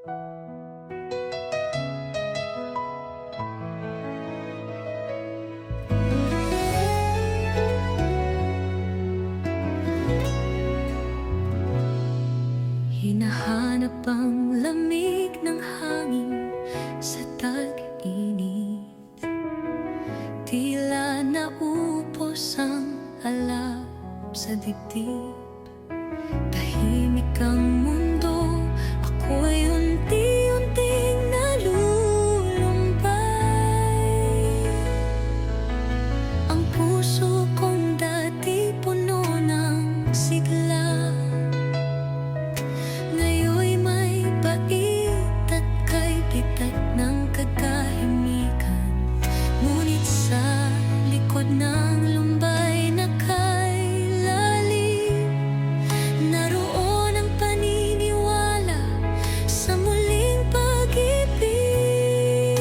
Hinahanap ang lamig ng hangin sa tag-init. Tila naupos ang alab sa dibdib. Tahimik ang mundo, ako'y unti-unting nalulumbay. Ang puso kong dati puno ng sigla, ngayon'y may bait at kay bitat ng katahimikan. Ngunit sa likod ng lumbay na kay lalim, naroon ang paniniwala sa muling pag-ibig.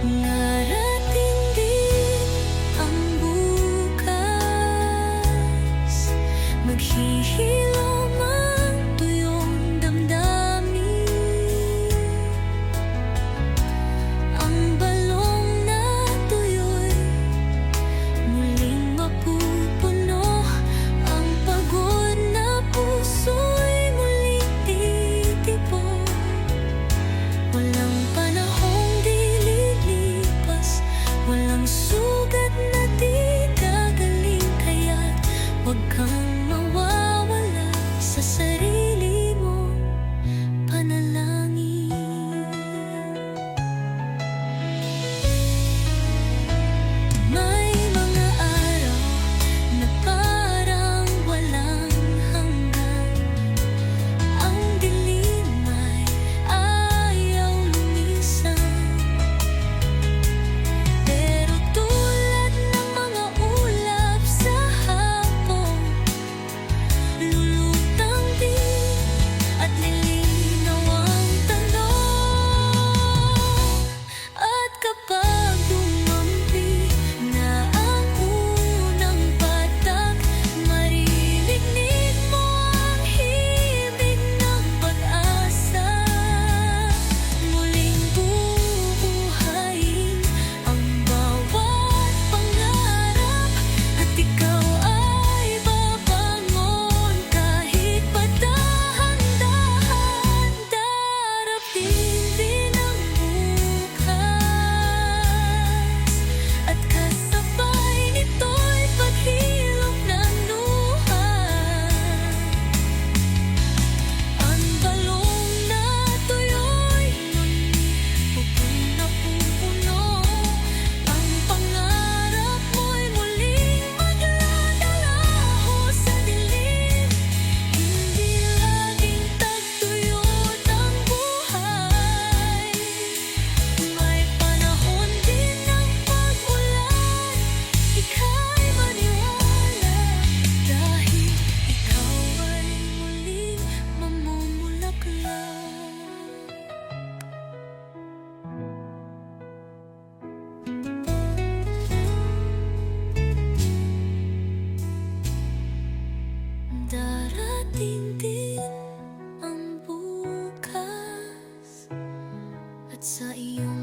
Narating din ang bukas, maghihilom ang tuyong damdamin. Ang balong na tuyo'y muling mapupuno, ang pagod na puso'y muling titipon. Walang panahong di lilipas, walang sugat na di gagaling, kaya't huwag kang mawawala sa sarili mong panalangin. May mga araw na parang walang hanggan. Ang dilim ay ayaw lumisan, pero tulad ng mga ulap sa hapon, lulutang din at lilinaw ang tanong. At kapag dumampi na ang unang patak, maririnig mo ang himig ng pag-asa. Muling bubuhayin ang bawat pangarap, at ikaw ay babangon kahit pa dahan-dahan. Darating din ang bukas, at kasabay nito'y paghilom ng luha. Ang balong na tuyo'y muling napupuno, ang pangarap mo'y muling maglalaraho sa dilim. Hindi laging tagtuyot ang buhay, may panahon din ng pag-ulan. Ika'y maniwala, dahil ikaw ay muling mamumulaklak. Darating din ang bukas, at sa iyong